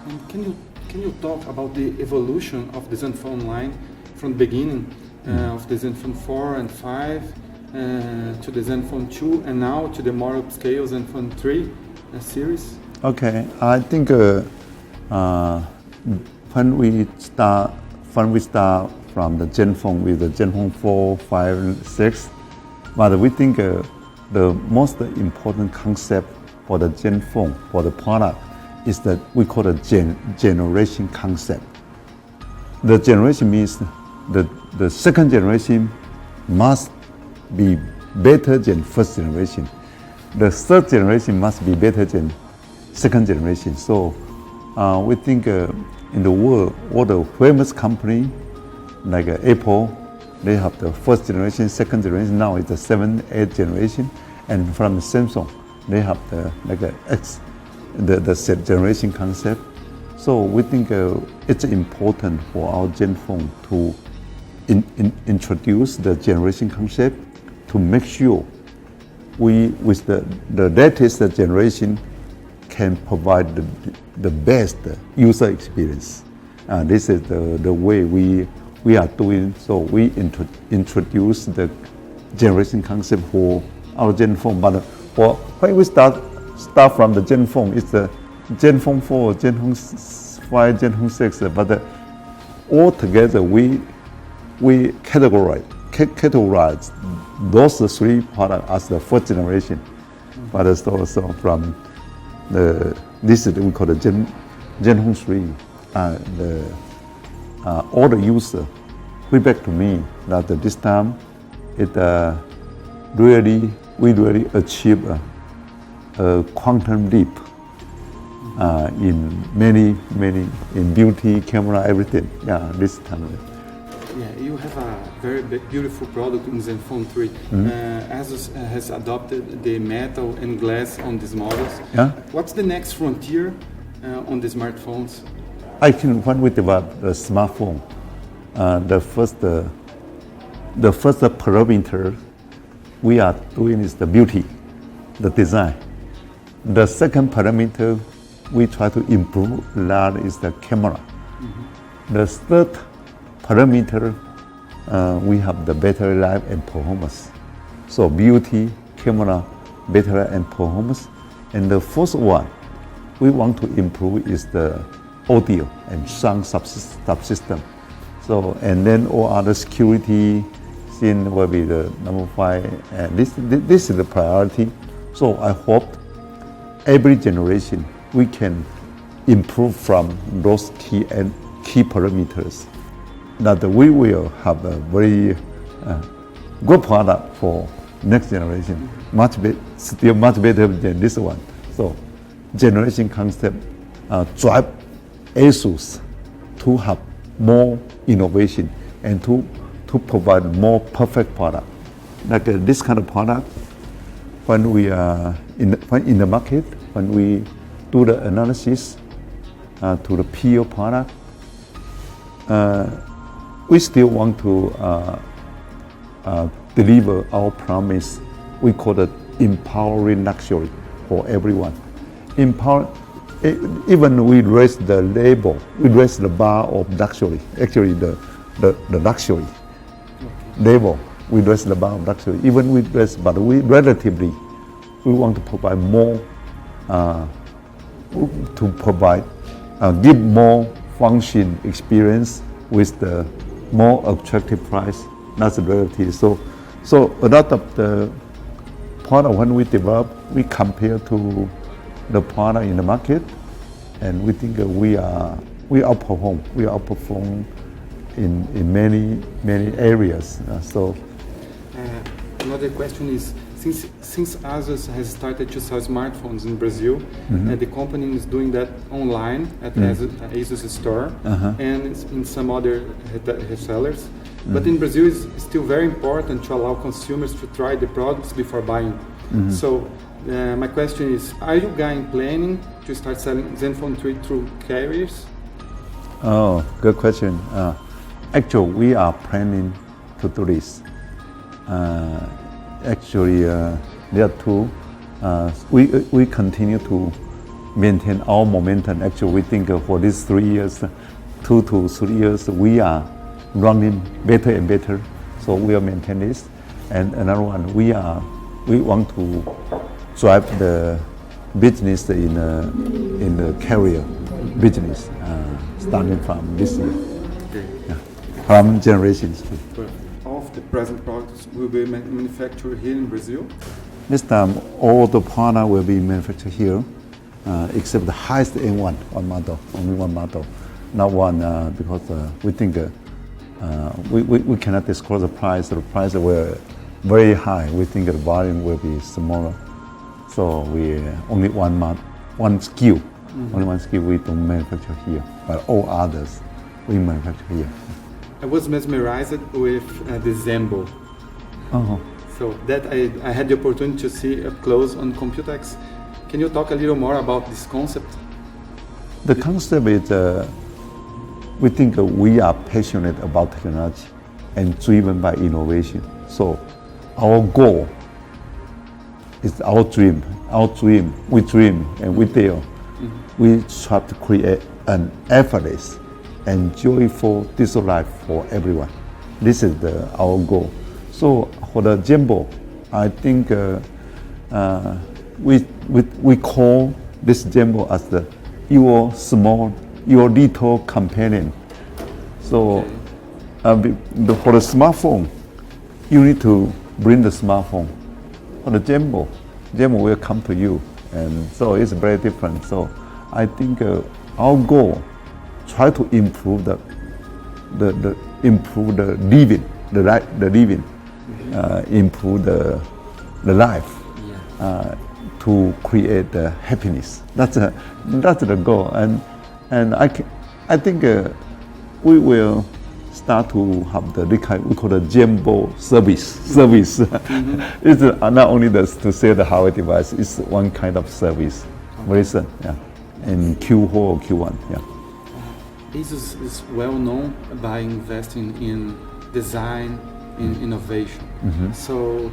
And can you talk about the evolution of the Zenfone line from the beginning of the Zenfone 4 and 5 to the Zenfone 2 and now to the more upscale Zenfone 3 series? Okay, I think when we start from the Zenfone with the Zenfone 4, 5, 6, but we think the most important concept for the Zenfone, for the product, is that we call the generation concept. The generation means the second generation must be better than first generation. The third generation must be better than second generation. So we think in the world, all the famous company like Apple, they have the first generation, second generation. Now it's the 7th, 8th generation, and from Samsung, they have the the set generation concept. So we think it's important for our Zenfone to introduce the generation concept to make sure we, with the latest generation, can provide the best user experience. This is the way we are doing. So we introduce the generation concept for our Zenfone. But when we start from the Zenfone, it's the Zenfone 4, Zenfone 5, Zenfone 6. But all together we categorize those three products as the first generation. But so from this is we call the Zenfone 3. All the user feedback to me that this time we really achieve a quantum leap in many in beauty, camera, everything. Yeah, this time. Yeah, you have a very beautiful product in Zenfone 3. Asus has adopted the metal and glass on these models. Yeah. What's the next frontier on the smartphones? I think when we develop the smartphone, the first parameter we are doing is the beauty, the design. The second parameter we try to improve a lot is the camera. The third parameter we have the battery life and performance. So beauty, camera, battery and performance. And the fourth one we want to improve is the audio and sound subsystem. So, and then all other security thing will be the number 5. And this is the priority. So I hope every generation we can improve from those key parameters, that we will have a very good product for next generation, still much better than this one. So generation concept drive Asus to have more innovation and to provide more perfect product. Like this kind of product, when we are in the market, when we do the analysis to the PO product, we still want to deliver our promise. We call it empowering luxury for everyone. Even we raise the label, we raise the bar of luxury. Actually, the luxury label, we raise the bar of luxury. Even we raise, but we want to provide more, give more function experience with the more attractive price. That's relative. So a lot of the product when we develop, we compare to the product in the market, and we think we outperform in many areas. Another question is, since Asus has started to sell smartphones in Brazil, the company is doing that online at Asus store and in some other resellers. But in Brazil, it's still very important to allow consumers to try the products before buying. So my question is, are you guys planning to start selling Zenfone 3 through carriers? Oh, good question. Actually, we are planning to do this. Actually, there are two. We continue to maintain our momentum. Actually, we think for these 3 years, 2 to 3 years, we are running better and better. So we will maintain this. And another one, we want to drive the business in the career business, starting from this year, from generations. All of the present products will be manufactured here in Brazil. This time, all the product will be manufactured here, except the highest end one model, only one model. Not one, because we think we cannot disclose the price. The price were very high. We think the volume will be smaller. So we only one SKU, only one SKU we don't manufacture here, but all others we manufacture here. I was mesmerized with the Zembo. So that I had the opportunity to see up close on Computex. Can you talk a little more about this concept? The concept is, we think we are passionate about technology and driven by innovation. So our goal is our dream. We dream and we dare. We try to create an effortless and joyful digital life for everyone. This is our goal. So for the Zembo, I think we call this Zembo as your little companion. So for the smartphone, you need to bring the smartphone. For the Zembo will come to you, and so it's very different. So I think our goal, try to improve the living, improve the life, to create the happiness. That's the goal, and I think we will start to have we call the Zembo service. It's not only to sell the hardware device. It's one kind of service. Very soon, in Q4 or Q1, Asus is well known by investing in design, in innovation. So,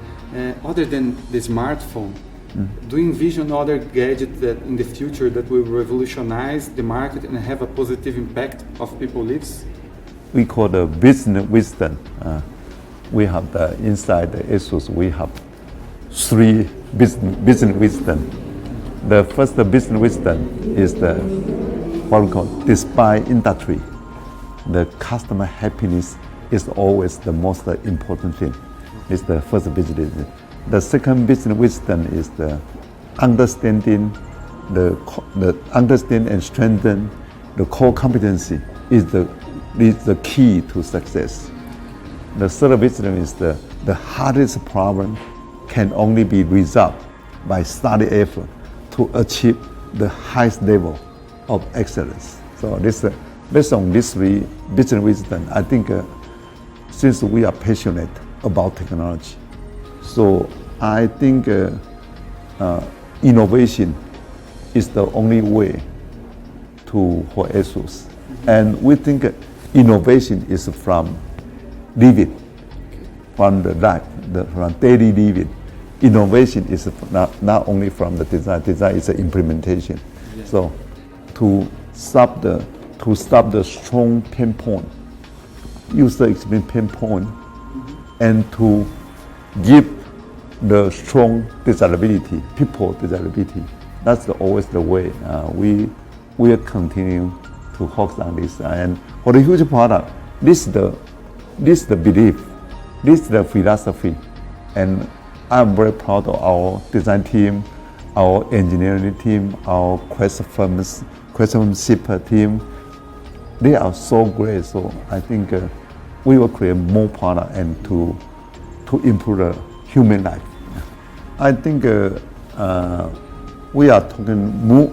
other than the smartphone, do you envision other gadgets that in the future that will revolutionize the market and have a positive impact of people's lives? We call the business wisdom. We have inside the Asus, we have 3 business wisdom. The first business wisdom is what we call, despite industry, the customer happiness is always the most important thing. It's the first business. The second business wisdom is the understanding, understand and strengthen the core competency is the key to success. The third wisdom is the hardest problem can only be resolved by study effort to achieve the highest level of excellence. So based on these 3 business wisdom, I think since we are passionate about technology, so I think innovation is the only way for Asus. And we think innovation is from living, from the life, from daily living. Innovation is not only from the design. Design is the implementation. So to stop the strong pain point, user experience pain point, and to give the strong desirability, people desirability. That's always the way. We will continue to focus on this. And for the huge product, this is the belief, this is the philosophy, and I'm very proud of our design team, our engineering team, our craftsmanship team. They are so great. So I think we will create more product and to improve the human life. I think we are talking more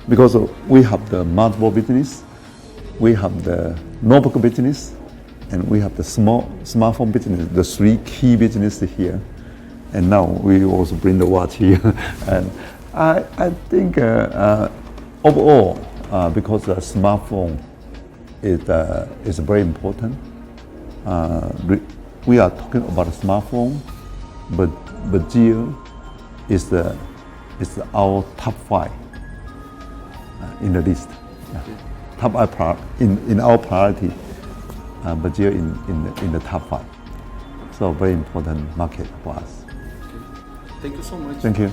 because we have the multiple business, we have the notebook business, and we have the smartphone business, the 3 key businesses here. And now we also bring the watch here. And I think overall, because the smartphone is very important, we are talking about a smartphone, but Gear is our top 5 in the list. Yeah. Top in our priority, Brazil in the top 5. So very important market for us. Thank you so much. Thank you.